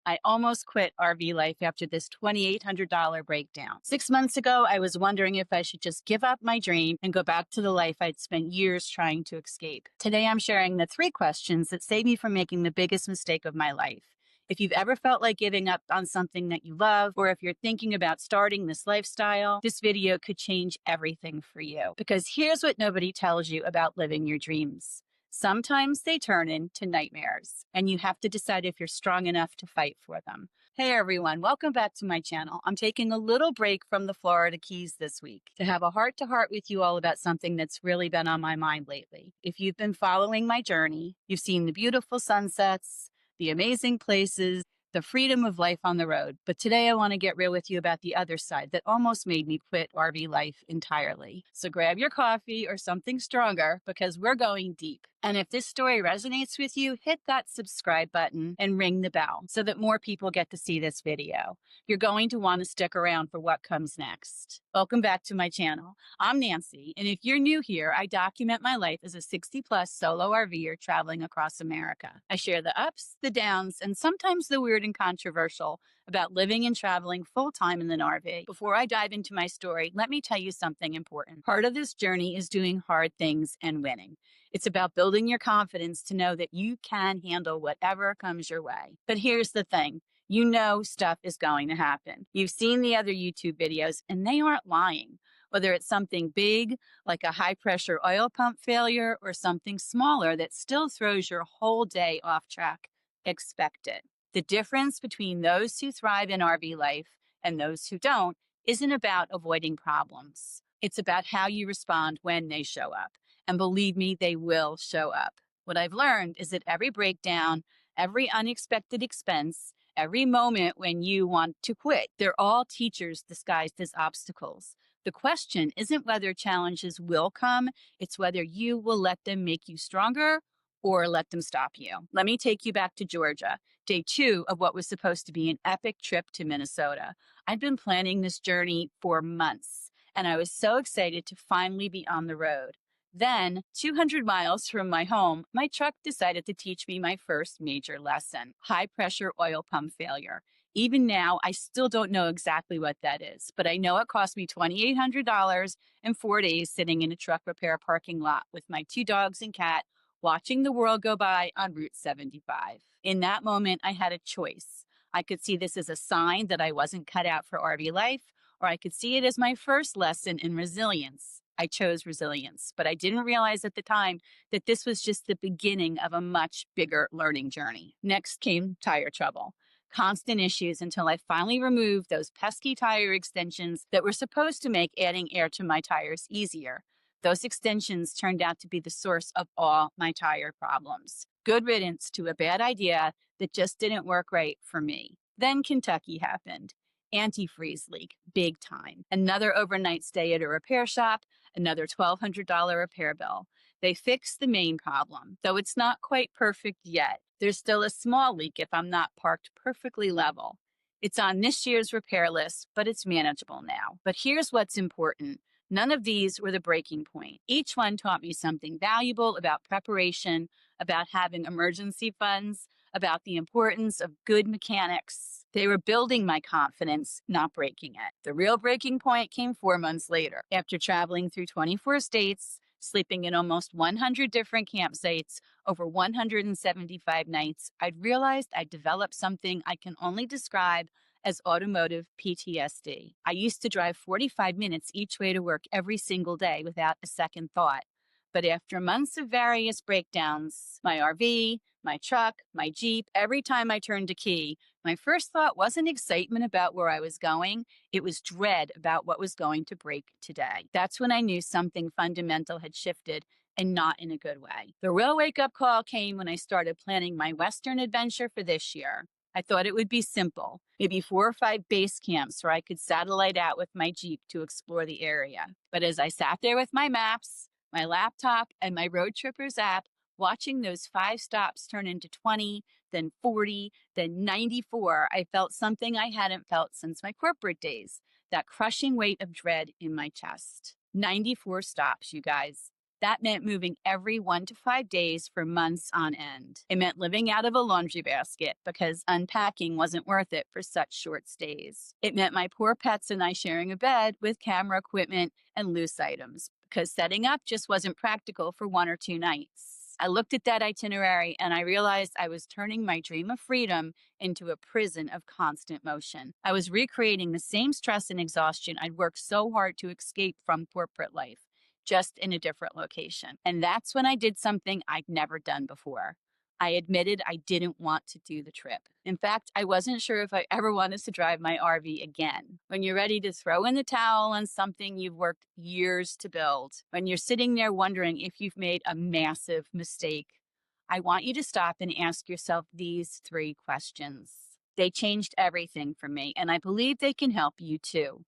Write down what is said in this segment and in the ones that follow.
I almost quit RV life after this $2,800 breakdown. 6 months ago, I was wondering if I should just give up my dream and go back to the life I'd spent years trying to escape. Today, I'm sharing the 3 questions that saved me from making the biggest mistake of my life. If you've ever felt like giving up on something that you love, or if you're thinking about starting this lifestyle, this video could change everything for you. Because here's what nobody tells you about living your dreams. Sometimes they turn into nightmares, and you have to decide if you're strong enough to fight for them. Hey everyone, welcome back to my channel. I'm taking a little break from the Florida Keys this week to have a heart-to-heart with you all about something that's really been on my mind lately. If you've been following my journey, you've seen the beautiful sunsets, the amazing places, the freedom of life on the road. But today I want to get real with you about the other side that almost made me quit RV life entirely. So grab your coffee or something stronger because we're going deep. And if this story resonates with you, hit that subscribe button and ring the bell so that more people get to see this video. You're going to want to stick around for what comes next. Welcome back to my channel. I'm Nancy, and if you're new here, I document my life as a 60-plus solo RVer traveling across America. I share the ups, the downs, and sometimes the weird and controversial about living and traveling full-time in an RV. Before I dive into my story, let me tell you something important. Part of this journey is doing hard things and winning. It's about building your confidence to know that you can handle whatever comes your way. But here's the thing. You know stuff is going to happen. You've seen the other YouTube videos, and they aren't lying. Whether it's something big, like a high-pressure oil pump failure, or something smaller that still throws your whole day off track, expect it. The difference between those who thrive in RV life and those who don't isn't about avoiding problems. It's about how you respond when they show up. And believe me, they will show up. What I've learned is that every breakdown, every unexpected expense, every moment when you want to quit, they're all teachers disguised as obstacles. The question isn't whether challenges will come, it's whether you will let them make you stronger or let them stop you. Let me take you back to Georgia, day 2 of what was supposed to be an epic trip to Minnesota. I'd been planning this journey for months, and I was so excited to finally be on the road. Then, 200 miles from my home, my truck decided to teach me my first major lesson, high-pressure oil pump failure. Even now, I still don't know exactly what that is, but I know it cost me $2,800 and 4 days sitting in a truck repair parking lot with my 2 dogs and cat, watching the world go by on Route 75. In that moment, I had a choice. I could see this as a sign that I wasn't cut out for RV life, or I could see it as my first lesson in resilience. I chose resilience, but I didn't realize at the time that this was just the beginning of a much bigger learning journey. Next came tire trouble. Constant issues until I finally removed those pesky tire extensions that were supposed to make adding air to my tires easier. Those extensions turned out to be the source of all my tire problems. Good riddance to a bad idea that just didn't work right for me. Then Kentucky happened. Antifreeze leak, big time. Another overnight stay at a repair shop, another $1,200 repair bill. They fixed the main problem, though it's not quite perfect yet. There's still a small leak if I'm not parked perfectly level. It's on this year's repair list, but it's manageable now. But here's what's important. None of these were the breaking point. Each one taught me something valuable about preparation, about having emergency funds, about the importance of good mechanics. They were building my confidence, not breaking it. The real breaking point came 4 months later. After traveling through 24 states, sleeping in almost 100 different campsites over 175 nights, I'd realized I'd developed something I can only describe as automotive PTSD. I used to drive 45 minutes each way to work every single day without a second thought. But after months of various breakdowns, my RV, my truck, my Jeep, every time I turned a key, my first thought wasn't excitement about where I was going. It was dread about what was going to break today. That's when I knew something fundamental had shifted, and not in a good way. The real wake-up call came when I started planning my Western adventure for this year. I thought it would be simple, maybe 4 or 5 base camps where I could satellite out with my Jeep to explore the area. But as I sat there with my maps, my laptop, and my Road Trippers app, watching those 5 stops turn into 20, then 40, then 94, I felt something I hadn't felt since my corporate days, that crushing weight of dread in my chest. 94 stops, you guys. That meant moving every 1 to 5 days for months on end. It meant living out of a laundry basket because unpacking wasn't worth it for such short stays. It meant my poor pets and I sharing a bed with camera equipment and loose items because setting up just wasn't practical for 1 or 2 nights. I looked at that itinerary and I realized I was turning my dream of freedom into a prison of constant motion. I was recreating the same stress and exhaustion I'd worked so hard to escape from corporate life, just in a different location. And that's when I did something I'd never done before. I admitted I didn't want to do the trip. In fact, I wasn't sure if I ever wanted to drive my RV again. When you're ready to throw in the towel on something you've worked years to build, when you're sitting there wondering if you've made a massive mistake, I want you to stop and ask yourself these 3 questions. They changed everything for me, and I believe they can help you too.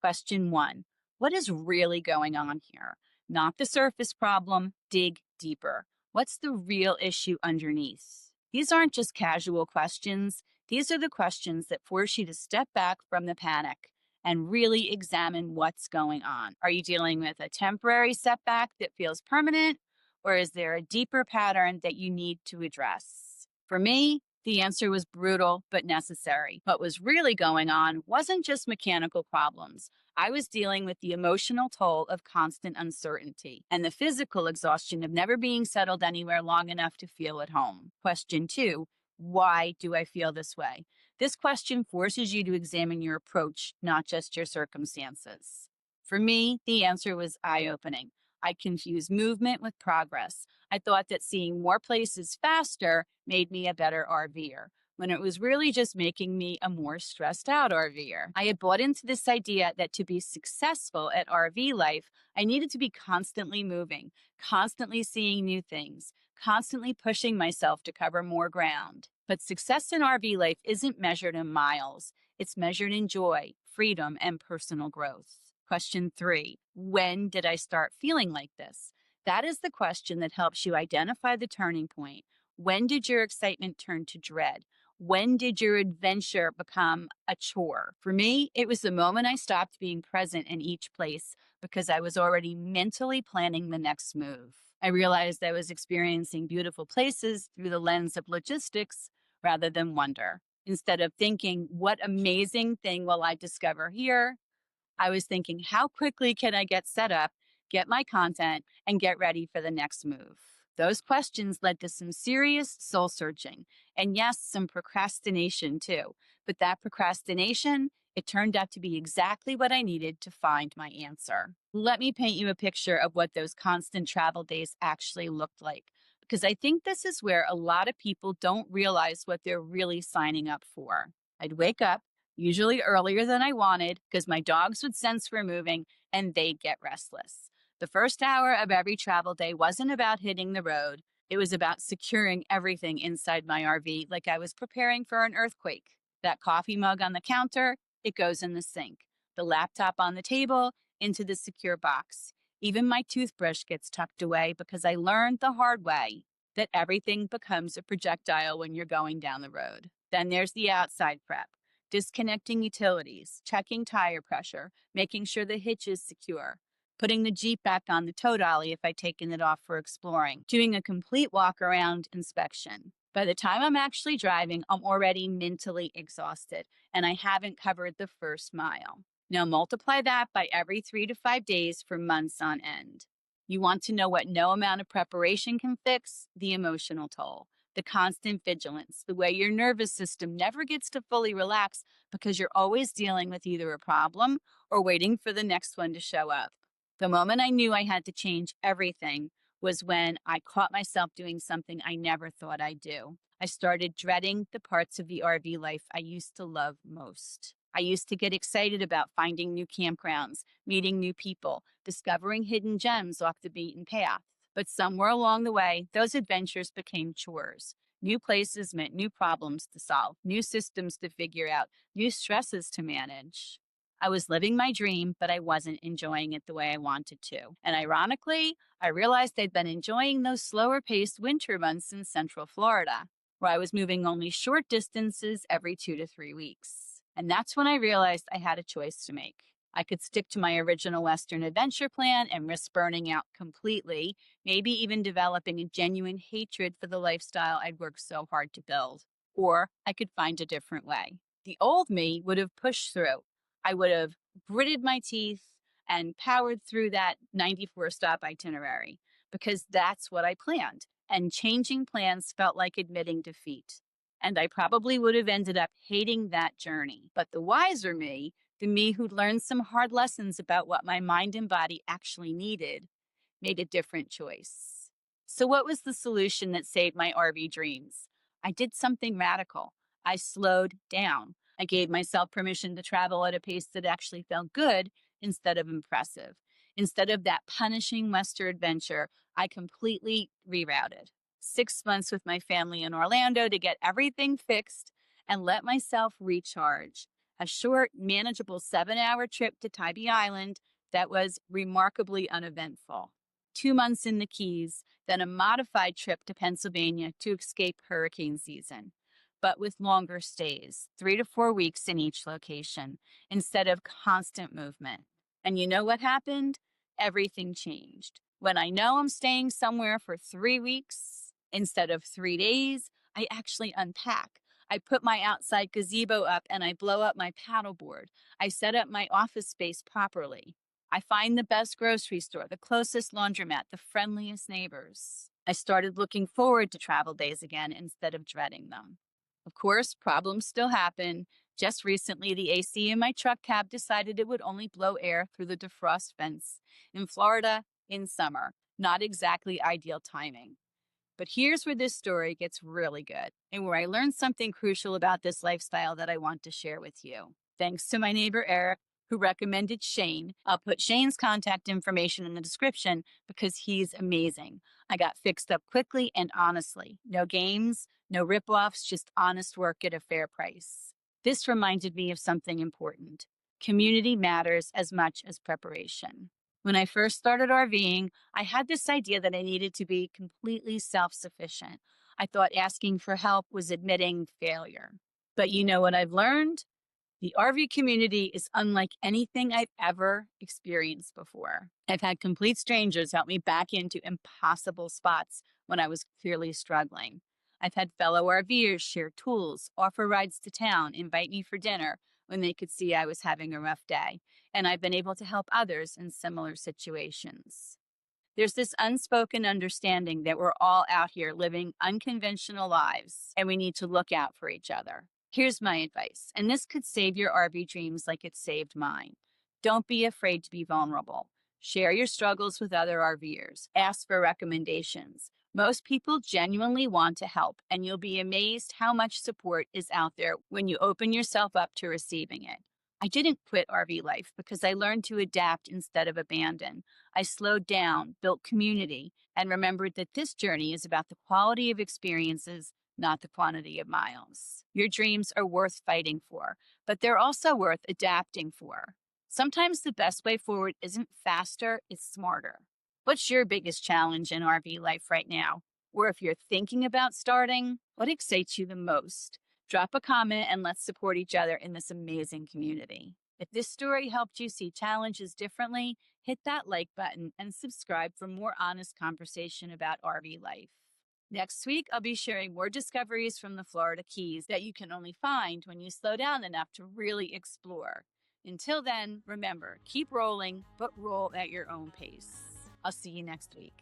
Question 1. What is really going on here? Not the surface problem, dig deeper. What's the real issue underneath? These aren't just casual questions. These are the questions that force you to step back from the panic and really examine what's going on. Are you dealing with a temporary setback that feels permanent, or is there a deeper pattern that you need to address? For me, the answer was brutal but necessary. What was really going on wasn't just mechanical problems. I was dealing with the emotional toll of constant uncertainty and the physical exhaustion of never being settled anywhere long enough to feel at home. Question 2, why do I feel this way? This question forces you to examine your approach, not just your circumstances. For me, the answer was eye-opening. I confused movement with progress. I thought that seeing more places faster made me a better RVer, when it was really just making me a more stressed out RVer. I had bought into this idea that to be successful at RV life, I needed to be constantly moving, constantly seeing new things, constantly pushing myself to cover more ground. But success in RV life isn't measured in miles. It's measured in joy, freedom, and personal growth. Question 3, when did I start feeling like this? That is the question that helps you identify the turning point. When did your excitement turn to dread? When did your adventure become a chore? For me, it was the moment I stopped being present in each place because I was already mentally planning the next move. I realized I was experiencing beautiful places through the lens of logistics rather than wonder. Instead of thinking, what amazing thing will I discover here? I was thinking, how quickly can I get set up, get my content, and get ready for the next move? Those questions led to some serious soul searching, and yes, some procrastination too. But that procrastination, it turned out to be exactly what I needed to find my answer. Let me paint you a picture of what those constant travel days actually looked like, because I think this is where a lot of people don't realize what they're really signing up for. I'd wake up, usually earlier than I wanted, because my dogs would sense we're moving and they'd get restless. The first hour of every travel day wasn't about hitting the road. It was about securing everything inside my RV like I was preparing for an earthquake. That coffee mug on the counter, it goes in the sink. The laptop on the table, into the secure box. Even my toothbrush gets tucked away because I learned the hard way that everything becomes a projectile when you're going down the road. Then there's the outside prep. Disconnecting utilities, checking tire pressure, making sure the hitch is secure, putting the Jeep back on the tow dolly if I'd taken it off for exploring, doing a complete walk around inspection. By the time I'm actually driving, I'm already mentally exhausted, and I haven't covered the first mile. Now multiply that by every 3 to 5 days for months on end. You want to know what no amount of preparation can fix? The emotional toll. The constant vigilance, the way your nervous system never gets to fully relax because you're always dealing with either a problem or waiting for the next one to show up. The moment I knew I had to change everything was when I caught myself doing something I never thought I'd do. I started dreading the parts of the RV life I used to love most. I used to get excited about finding new campgrounds, meeting new people, discovering hidden gems off the beaten path. But somewhere along the way, those adventures became chores. New places meant new problems to solve, new systems to figure out, new stresses to manage. I was living my dream, but I wasn't enjoying it the way I wanted to. And ironically, I realized I'd been enjoying those slower paced winter months in Central Florida, where I was moving only short distances every 2 to 3 weeks. And that's when I realized I had a choice to make. I could stick to my original Western adventure plan and risk burning out completely, maybe even developing a genuine hatred for the lifestyle I'd worked so hard to build. Or I could find a different way. The old me would have pushed through. I would have gritted my teeth and powered through that 94 stop itinerary because that's what I planned. And changing plans felt like admitting defeat. And I probably would have ended up hating that journey. But the wiser me, the me who'd learned some hard lessons about what my mind and body actually needed, made a different choice. So, what was the solution that saved my RV dreams? I did something radical. I slowed down. I gave myself permission to travel at a pace that actually felt good instead of impressive. Instead of that punishing Western adventure, I completely rerouted. 6 months with my family in Orlando to get everything fixed and let myself recharge. A short, manageable 7-hour trip to Tybee Island that was remarkably uneventful. 2 months in the Keys, then a modified trip to Pennsylvania to escape hurricane season, but with longer stays, 3 to 4 weeks in each location, instead of constant movement. And you know what happened? Everything changed. When I know I'm staying somewhere for 3 weeks instead of 3 days, I actually unpack. I put my outside gazebo up and I blow up my paddleboard. I set up my office space properly. I find the best grocery store, the closest laundromat, the friendliest neighbors. I started looking forward to travel days again instead of dreading them. Of course, problems still happen. Just recently, the AC in my truck cab decided it would only blow air through the defrost vents in Florida in summer. Not exactly ideal timing. But here's where this story gets really good and where I learned something crucial about this lifestyle that I want to share with you. Thanks to my neighbor Eric, who recommended Shane. I'll put Shane's contact information in the description because he's amazing. I got fixed up quickly and honestly. No games, no ripoffs, just honest work at a fair price. This reminded me of something important. Community matters as much as preparation. When I first started RVing, I had this idea that I needed to be completely self sufficient. I thought asking for help was admitting failure. But you know what I've learned? The RV community is unlike anything I've ever experienced before. I've had complete strangers help me back into impossible spots when I was clearly struggling. I've had fellow RVers share tools, offer rides to town, invite me for dinner when they could see I was having a rough day, and I've been able to help others in similar situations. There's this unspoken understanding that we're all out here living unconventional lives and we need to look out for each other. Here's my advice, and this could save your RV dreams like it saved mine. Don't be afraid to be vulnerable. Share your struggles with other RVers. Ask for recommendations. Most people genuinely want to help, and you'll be amazed how much support is out there when you open yourself up to receiving it. I didn't quit RV life because I learned to adapt instead of abandon. I slowed down, built community, and remembered that this journey is about the quality of experiences, not the quantity of miles. Your dreams are worth fighting for, but they're also worth adapting for. Sometimes the best way forward isn't faster, it's smarter. What's your biggest challenge in RV life right now? Or if you're thinking about starting, what excites you the most? Drop a comment and let's support each other in this amazing community. If this story helped you see challenges differently, hit that like button and subscribe for more honest conversation about RV life. Next week, I'll be sharing more discoveries from the Florida Keys that you can only find when you slow down enough to really explore. Until then, remember, keep rolling, but roll at your own pace. I'll see you next week.